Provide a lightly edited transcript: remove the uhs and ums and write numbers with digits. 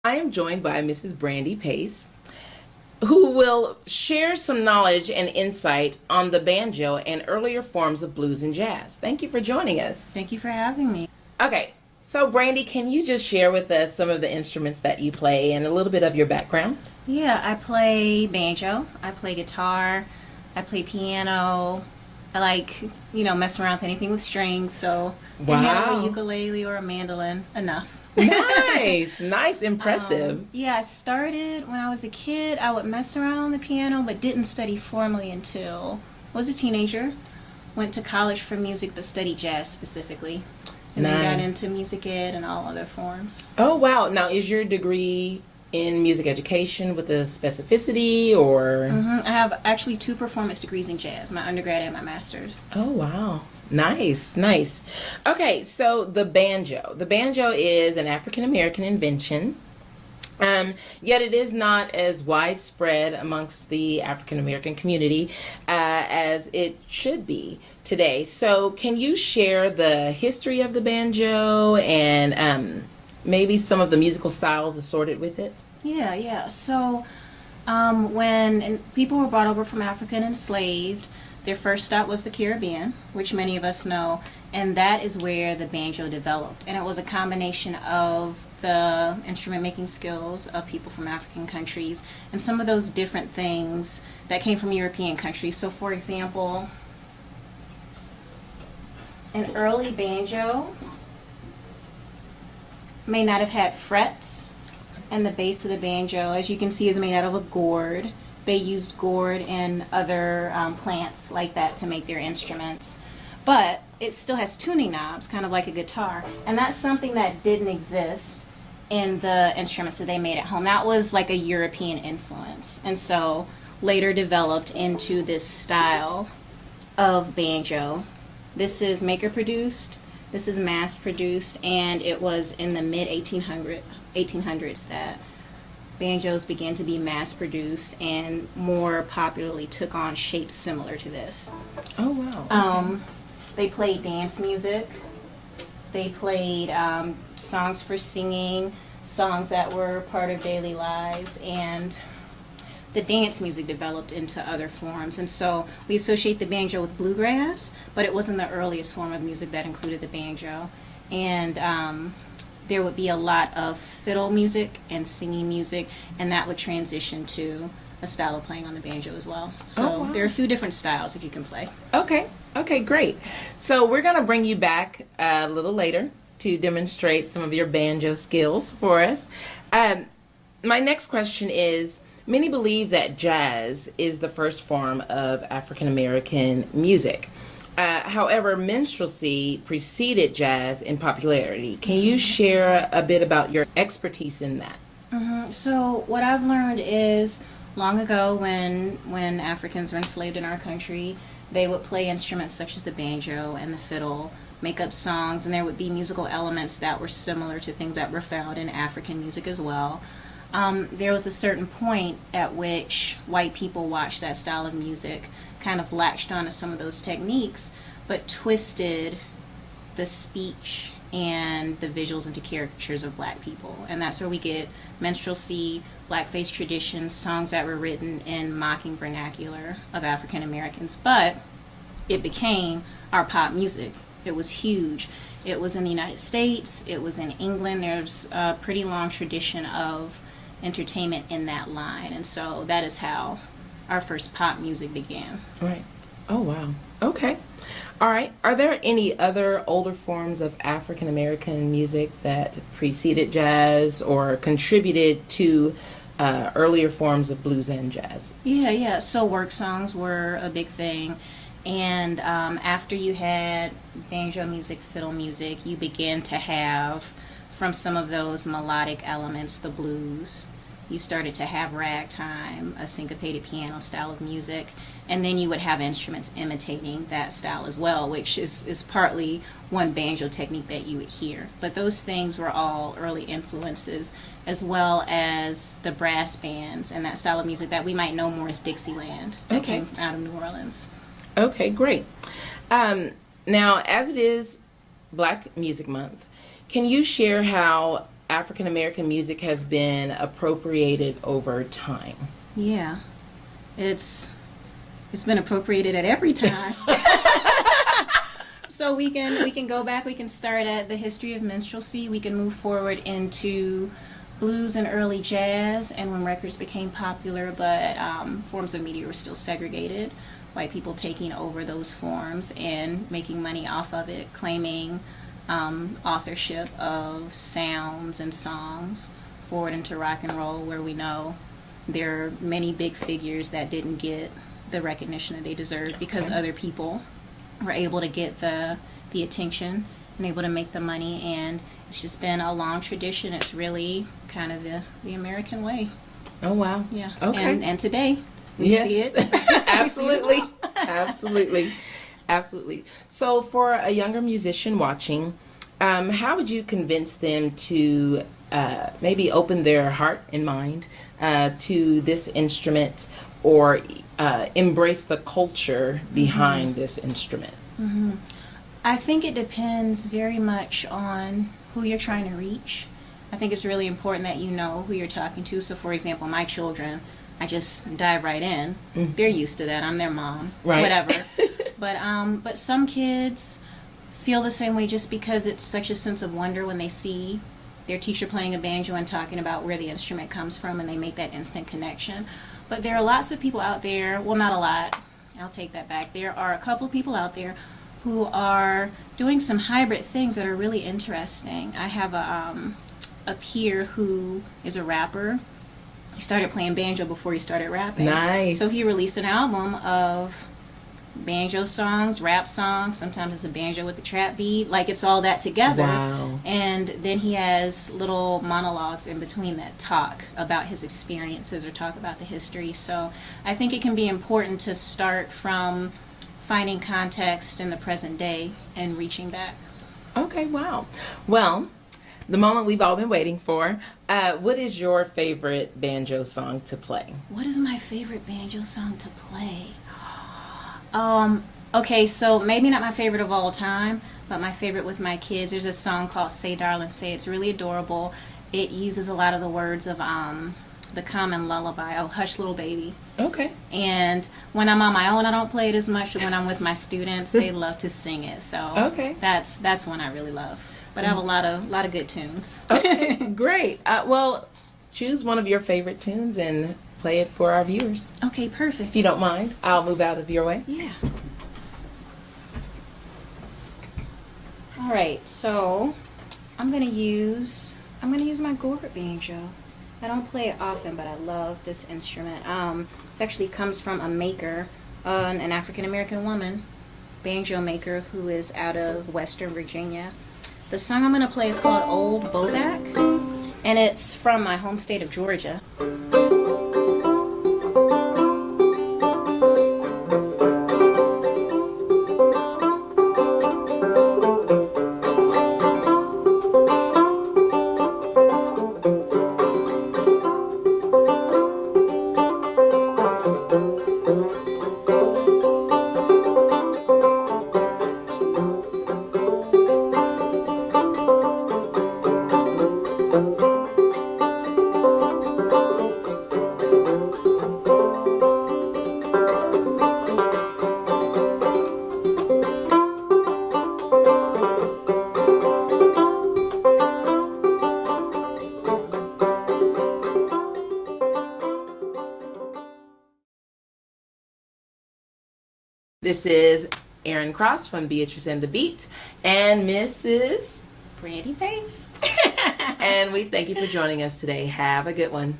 I am joined by Mrs. Brandi Pace, who will share some knowledge and insight on the banjo and earlier forms of blues and jazz. Thank you for joining us. Thank you for having me. Okay, so Brandi, can you just share with us some of the instruments that you play and a little bit of your background? Yeah, I play banjo, I play guitar, I play piano. I like, messing around with anything with strings, so can handle a ukulele or a mandolin enough. Nice, nice, impressive. Yeah, I started when I was a kid. I would mess around on the piano, but didn't study formally until I was a teenager. Went to college for music, but studied jazz specifically. And then got into music ed and all other forms. Oh, wow. Now, is your degree in music education with a specificity or? I have actually 2 performance degrees in jazz, my undergrad and my master's. Oh, wow. Nice, nice. Okay, so the banjo. The banjo is an African American invention, yet it is not as widespread amongst the African American community as it should be today. So, can you share the history of the banjo and maybe some of the musical styles assorted with it? Yeah. So, when people were brought over from Africa and enslaved, their first stop was the Caribbean, which many of us know, and that is where the banjo developed. And it was a combination of the instrument making skills of people from African countries and some of those different things that came from European countries. So, for example, an early banjo may not have had frets, and the base of the banjo, as you can see, is made out of a gourd. They used gourd and other plants like that to make their instruments. But it still has tuning knobs, kind of like a guitar. And that's something that didn't exist in the instruments that they made at home. That was like a European influence. And so later developed into this style of banjo. This is maker produced, this is mass produced, and it was in the mid 1800s that banjos began to be mass produced and more popularly took on shapes similar to this. Oh, wow. They played dance music. They played songs for singing, songs that were part of daily lives, and the dance music developed into other forms. And so we associate the banjo with bluegrass, but it wasn't the earliest form of music that included the banjo. And there would be a lot of fiddle music and singing music, and that would transition to a style of playing on the banjo as well. So there are a few different styles that you can play. Okay, great. So we're going to bring you back a little later to demonstrate some of your banjo skills for us. My next question is, many believe that jazz is the first form of African American music. However, minstrelsy preceded jazz in popularity. Can you share a bit about your expertise in that? So what I've learned is long ago when Africans were enslaved in our country, they would play instruments such as the banjo and the fiddle, make up songs, and there would be musical elements that were similar to things that were found in African music as well. There was a certain point at which white people watched that style of music, kind of latched onto some of those techniques, but twisted the speech and the visuals into caricatures of black people. And that's where we get minstrelsy, blackface traditions, songs that were written in mocking vernacular of African Americans. But it became our pop music. It was huge. It was in the United States, it was in England. There's a pretty long tradition of entertainment in that line, and so that is how our first pop music began. Right. Oh, wow. Okay. All right. Are there any other older forms of African American music that preceded jazz or contributed to earlier forms of blues and jazz? Yeah. So work songs were a big thing. And after you had banjo music, fiddle music, you began to have, from some of those melodic elements, the blues. You started to have ragtime, a syncopated piano style of music, and then you would have instruments imitating that style as well, which is partly one banjo technique that you would hear. But those things were all early influences, as well as the brass bands and that style of music that we might know more as Dixieland, that came out of New Orleans. Okay, great. Now, as it is Black Music Month, can you share how African American music has been appropriated over time. Yeah, it's been appropriated at every time. So we can go back. We can start at the history of minstrelsy. We can move forward into blues and early jazz, and when records became popular, but forms of media were still segregated. White people taking over those forms and making money off of it, claiming authorship of sounds and songs, forward into rock and roll, where we know there are many big figures that didn't get the recognition that they deserved because other people were able to get the attention and able to make the money. And it's just been a long tradition. It's really kind of the American way. Oh, wow. Yeah. Okay. And today we Yes. see it. Absolutely. Absolutely. Absolutely. So for a younger musician watching, how would you convince them to maybe open their heart and mind to this instrument, or embrace the culture behind this instrument? Mm-hmm. I think it depends very much on who you're trying to reach. I think it's really important that you know who you're talking to. So, for example, my children, I just dive right in. Mm-hmm. They're used to that. I'm their mom, Right. whatever. But some kids feel the same way just because it's such a sense of wonder when they see their teacher playing a banjo and talking about where the instrument comes from, and they make that instant connection. But there are lots of people out there, well, not a lot, I'll take that back. There are a couple of people out there who are doing some hybrid things that are really interesting. I have a peer who is a rapper. He started playing banjo before he started rapping. Nice. So he released an album of banjo songs, rap songs. Sometimes it's a banjo with the trap beat. Like, it's all that together. Wow. And then he has little monologues in between that talk about his experiences or talk about the history. So I think it can be important to start from finding context in the present day and reaching back. Okay, wow. Well, the moment we've all been waiting for. What is your favorite banjo song to play? What is my favorite banjo song to play? Okay, so maybe not my favorite of all time, but my favorite with my kids. There's a song called Say Darling Say. It's really adorable. It uses a lot of the words of the common lullaby, Oh Hush Little Baby. Okay. And when I'm on my own, I don't play it as much, but when I'm with my students, they love to sing it. So Okay. that's one I really love. But I have a lot of good tunes. Okay, great. Well, choose one of your favorite tunes and play it for our viewers. Okay, perfect. If you don't mind, I'll move out of your way. Yeah. All right, so I'm gonna use my gourd banjo. I don't play it often, but I love this instrument. It actually comes from a maker, an African American woman, banjo maker, who is out of Western Virginia. The song I'm gonna play is called Old Bowback, and it's from my home state of Georgia. This is Erin Cross from Beatrice and the Beat and Mrs. Brandi Pace. And we thank you for joining us today. Have a good one.